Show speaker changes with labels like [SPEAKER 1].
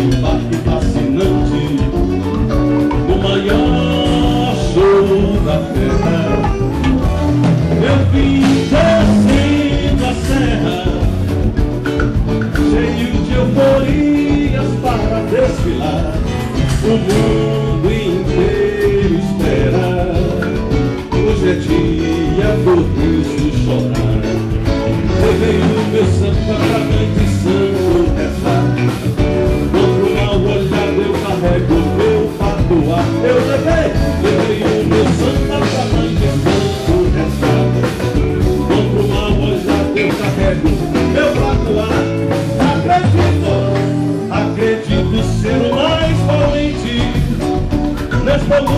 [SPEAKER 1] um parque fascinante, o maior show da terra. Eu vim descendo a serra, cheio de euforias para desfilar. O mundo inteiro espera, hoje é dia do Cristo chorar. Levei o meu samba pra mãe de santo rezar. Contra o mal olhado eu carrego o meu patuá. Eu levei o meu samba pra mãe de santo rezar. Contra o mal olhado eu carrego o meu patuá. Acredito ser o mais valente nesta luta.